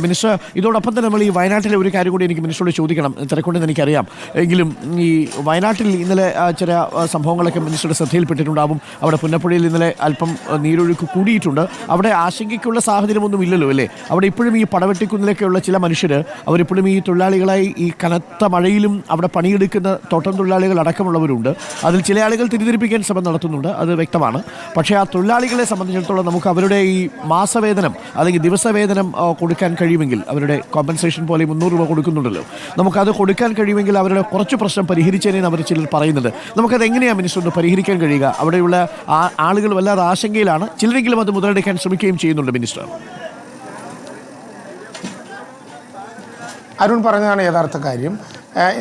Minister, ഇതോടൊപ്പം തന്നെ നമ്മൾ ഈ വയനാട്ടിലെ ഒരു കാര്യം കൂടി എനിക്ക് മിനിസ്റ്ററോട് ചോദിക്കണം, തിരക്കൊണ്ടെന്ന് എനിക്കറിയാം. എങ്കിലും ഈ വയനാട്ടിൽ ഇന്നലെ ചില സംഭവങ്ങളൊക്കെ മിനിസ്റ്ററുടെ ശ്രദ്ധയിൽപ്പെട്ടിട്ടുണ്ടാവും. അവിടെ പുന്നപ്പുഴയിൽ ഇന്നലെ അല്പം നീരൊഴുക്ക് കൂടിയിട്ടുണ്ട്. അവിടെ ആശങ്കയ്ക്കുള്ള സാഹചര്യമൊന്നും ഇല്ലല്ലോ അല്ലേ? അവിടെ ഇപ്പോഴും ഈ പടവെട്ടിക്കുന്നിലൊക്കെയുള്ള ചില മനുഷ്യർ അവരിപ്പോഴും ഈ തൊഴിലാളികളായി ഈ കനത്ത മഴയിലും അവിടെ പണിയെടുക്കുന്ന തോട്ടം തൊഴിലാളികൾ അടക്കമുള്ളവരുണ്ട്. അതിൽ ചില ആളുകൾ തിരിതിരിപ്പിക്കാൻ ശ്രമം നടത്തുന്നുണ്ട്, അത് വ്യക്തമാണ്. പക്ഷേ ആ തൊഴിലാളികളെ സംബന്ധിച്ചിടത്തോളം നമുക്ക് അവരുടെ ഈ മാസവേതനം അല്ലെങ്കിൽ ദിവസവേതനം കൊടുക്കാൻ കഴിയുമെങ്കിൽ, അവരുടെ കോമ്പൻസേഷൻ പോലെ 300 രൂപ കൊടുക്കുന്നുണ്ടല്ലോ, നമുക്കത് കൊടുക്കാൻ കഴിയുമെങ്കിൽ അവരുടെ കുറച്ച് പ്രശ്നം പരിഹരിച്ചേനെന്ന് അവർ ചിലർ പറയുന്നുണ്ട്. നമുക്കത് എങ്ങനെയാണ് മിനിസ്റ്റർ പരിഹരിക്കാൻ കഴിയുക? അവിടെയുള്ള ആളുകൾ വല്ലാതെ ആശങ്കയിലാണ്. ചിലരെങ്കിലും അത് മുതലെടുക്കാൻ ശ്രമിക്കുകയും ചെയ്യുന്നുണ്ട്. മിനിസ്റ്റർ, അരുൺ പറഞ്ഞതാണ് യഥാർത്ഥ കാര്യം.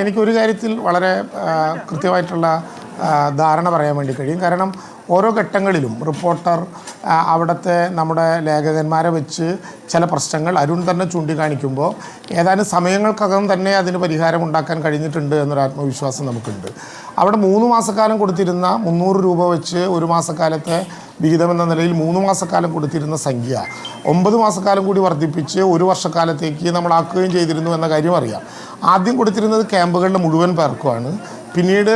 എനിക്കൊരു കാര്യത്തിൽ വളരെ കൃത്യമായിട്ടുള്ള ധാരണ പറയാൻ വേണ്ടി കഴിയും. കാരണം ഓരോ ഘട്ടങ്ങളിലും റിപ്പോർട്ടർ അവിടുത്തെ നമ്മുടെ ലേഖകന്മാരെ വെച്ച് ചില പ്രശ്നങ്ങൾ അരുൺ തന്നെ ചൂണ്ടിക്കാണിക്കുമ്പോൾ ഏതാനും സമയങ്ങൾക്കകം തന്നെ അതിന് പരിഹാരം ഉണ്ടാക്കാൻ കഴിഞ്ഞിട്ടുണ്ട് എന്നൊരു ആത്മവിശ്വാസം നമുക്കുണ്ട്. അവിടെ 3 മാസക്കാലം കൊടുത്തിരുന്ന 300 രൂപ വെച്ച് ഒരു മാസക്കാലത്തെ വിഹിതമെന്ന നിലയിൽ 3 മാസക്കാലം കൊടുത്തിരുന്ന സംഖ്യ 9 മാസക്കാലം കൂടി വർദ്ധിപ്പിച്ച് 1 വർഷക്കാലത്തേക്ക് നമ്മളാക്കുകയും ചെയ്തിരുന്നു എന്ന കാര്യം അറിയാം. ആദ്യം കൊടുത്തിരുന്നത് ക്യാമ്പുകളിലെ മുഴുവൻ പേർക്കുമാണ്. പിന്നീട്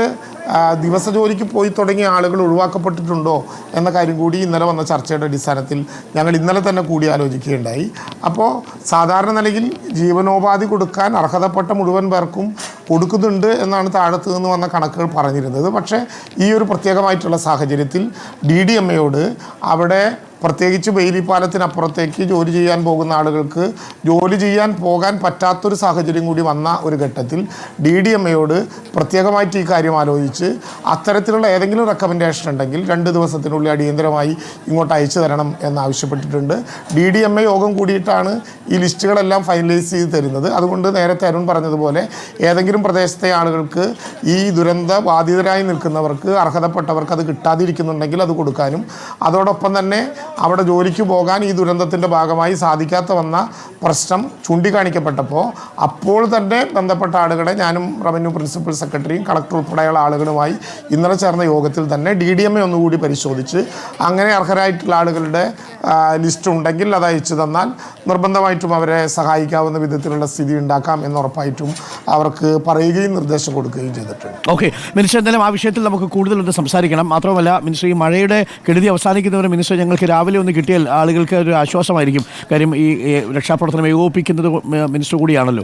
ദിവസ ജോലിക്ക് പോയി തുടങ്ങിയ ആളുകൾ ഒഴിവാക്കപ്പെട്ടിട്ടുണ്ടോ എന്ന കാര്യം കൂടി ഇന്നലെ വന്ന ചർച്ചയുടെ അടിസ്ഥാനത്തിൽ ഞങ്ങൾ ഇന്നലെ തന്നെ കൂടി ആലോചിക്കുകയുണ്ടായി. അപ്പോൾ സാധാരണ നിലയിൽ ജീവനോപാധി കൊടുക്കാൻ അർഹതപ്പെട്ട മുഴുവൻ പേർക്കും കൊടുക്കുന്നുണ്ട് എന്നാണ് താഴത്ത് നിന്ന് വന്ന കണക്കുകൾ പറഞ്ഞിരുന്നത്. പക്ഷേ ഈ ഒരു പ്രത്യേകമായിട്ടുള്ള സാഹചര്യത്തിൽ DDMA-യോട് അവിടെ പ്രത്യേകിച്ച് ബെയിലി പാലത്തിനപ്പുറത്തേക്ക് ജോലി ചെയ്യാൻ പോകുന്ന ആളുകൾക്ക് ജോലി ചെയ്യാൻ പോകാൻ പറ്റാത്തൊരു സാഹചര്യം കൂടി വന്ന ഒരു ഘട്ടത്തിൽ DDMA-യോട് പ്രത്യേകമായിട്ട് ഈ കാര്യം ആലോചിച്ച് അത്തരത്തിലുള്ള ഏതെങ്കിലും റെക്കമെൻഡേഷൻ ഉണ്ടെങ്കിൽ 2 ദിവസത്തിനുള്ളിൽ അടിയന്തരമായി ഇങ്ങോട്ട് അയച്ചു തരണം എന്നാവശ്യപ്പെട്ടിട്ടുണ്ട്. DDMA യോഗം കൂടിയിട്ടാണ് ഈ ലിസ്റ്റുകളെല്ലാം ഫൈനലൈസ് ചെയ്ത് തരുന്നത്. അതുകൊണ്ട് നേരത്തെ അരുൺ പറഞ്ഞതുപോലെ ഏതെങ്കിലും പ്രദേശത്തെ ആളുകൾക്ക് ഈ ദുരന്ത ബാധിതരായി നിൽക്കുന്നവർക്ക് അർഹതപ്പെട്ടവർക്ക് അത് കിട്ടാതിരിക്കുന്നുണ്ടെങ്കിൽ അത് കൊടുക്കാനും, അതോടൊപ്പം തന്നെ അവിടെ ജോലിക്ക് പോകാൻ ഈ ദുരന്തത്തിൻ്റെ ഭാഗമായി സാധിക്കാത്ത വന്ന പ്രശ്നം ചൂണ്ടിക്കാണിക്കപ്പെട്ടപ്പോൾ അപ്പോൾ തന്നെ ബന്ധപ്പെട്ട ആളുകളെ ഞാനും റവന്യൂ പ്രിൻസിപ്പൽ സെക്രട്ടറിയും കളക്ടർ ഉൾപ്പെടെയുള്ള ആളുകളുമായി ഇന്നലെ ചേർന്ന യോഗത്തിൽ തന്നെ DDMA ഒന്നുകൂടി പരിശോധിച്ച് അങ്ങനെ അർഹരായിട്ടുള്ള ആളുകളുടെ ലിസ്റ്റ് ഉണ്ടെങ്കിൽ അത് അയച്ചു തന്നാൽ നിർബന്ധമായിട്ടും അവരെ സഹായിക്കാവുന്ന വിധത്തിലുള്ള സ്ഥിതി ഉണ്ടാക്കാം എന്നുറപ്പായിട്ടും അവർക്ക് പറയുകയും നിർദ്ദേശം കൊടുക്കുകയും ചെയ്തിട്ടുണ്ട്. ഓക്കെ മിനിസ്റ്റർ, എന്തായാലും ആ വിഷയത്തിൽ നമുക്ക് കൂടുതലൊന്ന് സംസാരിക്കണം. മാത്രമല്ല മിനിസ്റ്റർ, ഈ മഴയുടെ കെടുതി അവസാനിക്കുന്നവരെ മിനിസ്റ്റർ ഞങ്ങൾക്ക് രാവിലെ ഒന്ന് കിട്ടിയാൽ ആളുകൾക്ക് ഒരു ആശ്വാസമായിരിക്കും. കാര്യം ഈ രക്ഷാപ്രവർത്തനം ഏകോപിപ്പിക്കുന്നത് മിനിസ്റ്റർ കൂടിയാണല്ലോ.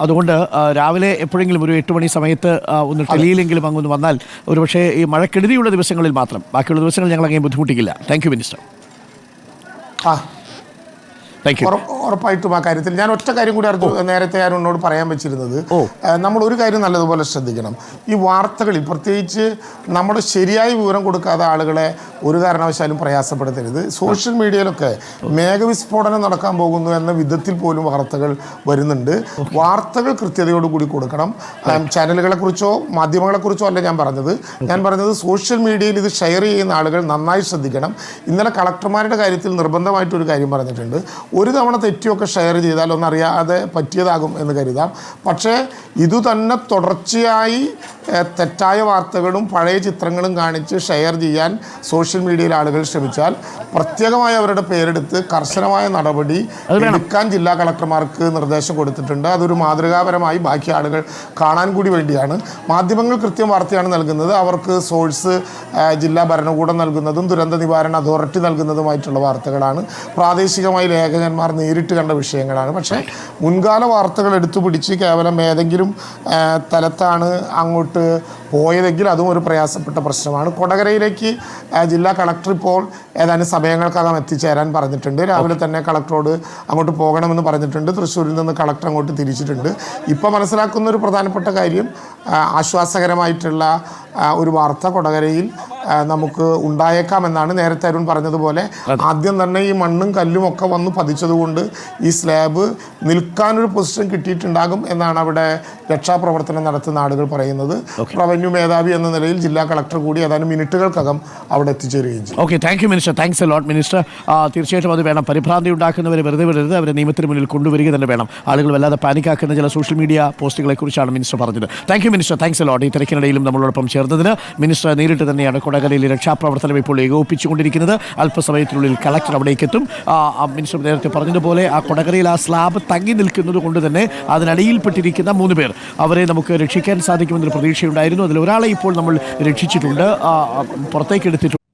അതുകൊണ്ട് രാവിലെ എപ്പോഴെങ്കിലും ഒരു 8 മണി സമയത്ത് ഒന്ന് ടെലിയിലെങ്കിലും അങ്ങൊന്ന് വന്നാൽ ഒരുപക്ഷേ ഈ മഴക്കെടുതിയുള്ള ദിവസങ്ങളിൽ മാത്രം, ബാക്കിയുള്ള ദിവസങ്ങൾ ഞങ്ങൾ അങ്ങനെ ബുദ്ധിമുട്ടിക്കില്ല. Thank you minister. ഉറപ്പായിട്ടും ആ കാര്യത്തിൽ ഞാൻ ഒറ്റ കാര്യം കൂടി നേരത്തെ അരുണിനോട് പറയാൻ വെച്ചിരുന്നത്, നമ്മൾ ഒരു കാര്യം നല്ലതുപോലെ ശ്രദ്ധിക്കണം. ഈ വാർത്തകളിൽ പ്രത്യേകിച്ച് നമ്മുടെ ശരിയായ വിവരം കൊടുക്കാതെ ആളുകളെ ഒരു കാരണവശാലും പ്രയാസപ്പെടുത്തരുത്. സോഷ്യൽ മീഡിയയിലൊക്കെ മേഘവിസ്ഫോടനം നടക്കാൻ പോകുന്നു എന്ന വിധത്തിൽ പോലും വാർത്തകൾ വരുന്നുണ്ട്. വാർത്തകൾ കൃത്യതയോടുകൂടി കൊടുക്കണം. ചാനലുകളെക്കുറിച്ചോ മാധ്യമങ്ങളെക്കുറിച്ചോ അല്ല ഞാൻ പറഞ്ഞത് സോഷ്യൽ മീഡിയയിൽ ഇത് ഷെയർ ചെയ്യുന്ന ആളുകൾ നന്നായി ശ്രദ്ധിക്കണം. ഇന്നലെ കളക്ടർമാരുടെ കാര്യത്തിൽ നിർബന്ധമായിട്ടൊരു കാര്യം പറഞ്ഞിട്ടുണ്ട്. ഒരു തവണ തെറ്റിയൊക്കെ ഷെയർ ചെയ്താൽ ഒന്നറിയാതെ പറ്റിയതാകും എന്ന് കരുതാം. പക്ഷേ ഇതുതന്നെ തുടർച്ചയായി തെറ്റായ വാർത്തകളും പഴയ ചിത്രങ്ങളും കാണിച്ച് ഷെയർ ചെയ്യാൻ സോഷ്യൽ മീഡിയയിൽ ആളുകൾ ശ്രമിച്ചാൽ പ്രത്യേകമായി അവരുടെ പേരെടുത്ത് കർശനമായ നടപടി എടുക്കാൻ ജില്ലാ കളക്ടർമാർക്ക് നിർദ്ദേശം കൊടുത്തിട്ടുണ്ട്. അതൊരു മാതൃകാപരമായി ബാക്കി ആളുകൾ കാണാൻ കൂടി വേണ്ടിയാണ്. മാധ്യമങ്ങൾ കൃത്യം വാർത്തയാണ് നൽകുന്നത്. അവർക്ക് സോഴ്സ് ജില്ലാ ഭരണകൂടം നൽകുന്നതും ദുരന്ത നിവാരണ അതോറിറ്റി നൽകുന്നതുമായിട്ടുള്ള വാർത്തകളാണ്. പ്രാദേശികമായി ലേഖകന്മാർ നേരിട്ട് കണ്ട വിഷയങ്ങളാണ്. പക്ഷേ മുൻകാല വാർത്തകൾ എടുത്തു പിടിച്ച് കേവലം ഏതെങ്കിലും തലത്താണ് അങ്ങോട്ട് പോയതെങ്കിൽ അതും ഒരു പ്രയാസപ്പെട്ട പ്രശ്നമാണ്. കൊടകരയിലേക്ക് ജില്ലാ കളക്ടർ ഇപ്പോൾ ഏതാനും സമയങ്ങൾക്കകം എത്തിച്ചേരാൻ പറഞ്ഞിട്ടുണ്ട്. രാവിലെ തന്നെ കളക്ടറോട് അങ്ങോട്ട് പോകണമെന്ന് പറഞ്ഞിട്ടുണ്ട്. തൃശ്ശൂരിൽ നിന്ന് കളക്ടർ അങ്ങോട്ട് തിരിച്ചിട്ടുണ്ട്. ഇപ്പോൾ മനസ്സിലാക്കുന്ന ഒരു പ്രധാനപ്പെട്ട കാര്യം, ആശ്വാസകരമായിട്ടുള്ള ഒരു വാർത്ത കൊടകരയിൽ നമുക്ക് ഉണ്ടായേക്കാമെന്നാണ്. നേരത്തെ അരുൺ പറഞ്ഞതുപോലെ ആദ്യം തന്നെ ഈ മണ്ണും കല്ലും ഒക്കെ വന്ന് പതിച്ചതുകൊണ്ട് ഈ സ്ലാബ് നിൽക്കാനൊരു പൊസിഷൻ കിട്ടിയിട്ടുണ്ടാകും എന്നാണ് അവിടെ രക്ഷാപ്രവർത്തനം നടത്തുന്ന ആളുകൾ പറയുന്നത്. റവന്യൂ മേധാവി എന്ന നിലയിൽ ജില്ലാ കളക്ടർ കൂടി ഏതാനും മിനിറ്റുകൾക്കകം അവിടെ എത്തിച്ചേരുകയും ചെയ്യും. Okay, thank you minister. Thanks a lot minister. തീർച്ചയായിട്ടും അത് വേണം. പരിഭ്രാന്തി ഉണ്ടാക്കുന്നവരെ വെറുതെ വിടരുത്, അവരെ നിയമത്തിന് മുന്നിൽ കൊണ്ടുവരിക തന്നെ വേണം. ആളുകൾ വല്ലാതെ പാനിക്കാക്കുന്ന ചില സോഷ്യൽ മീഡിയ പോസ്റ്റുകളെക്കുറിച്ചാണ് മിനിസ്റ്റർ പറഞ്ഞത്. Thank you minister. Thanks a lot. ഈ തിരക്കിനിടയിലും നമ്മളോടൊപ്പം ചേർന്ന് ചേർന്നതിന് മിനിസ്റ്റർ നേരിട്ട് തന്നെയാണ് കൊടകരയിലെ രക്ഷാപ്രവർത്തനം ഇപ്പോൾ ഏകോപിപ്പിച്ചുകൊണ്ടിരിക്കുന്നത്. അല്പസമയത്തിനുള്ളിൽ കളക്ടർ അവിടേക്ക് എത്തും. മിനിസ്റ്റർ നേരത്തെ പറഞ്ഞതുപോലെ ആ കൊടകരയിൽ ആ സ്ലാബ് തങ്ങി നിൽക്കുന്നത് കൊണ്ട് തന്നെ അതിനടിയിൽപ്പെട്ടിരിക്കുന്ന 3 പേർ അവരെ നമുക്ക് രക്ഷിക്കാൻ സാധിക്കുമെന്നൊരു പ്രതീക്ഷയുണ്ടായിരുന്നു. അതിൽ ഒരാളെ ഇപ്പോൾ നമ്മൾ രക്ഷിച്ചിട്ടുണ്ട്, പുറത്തേക്ക് എടുത്തിട്ടുണ്ട്.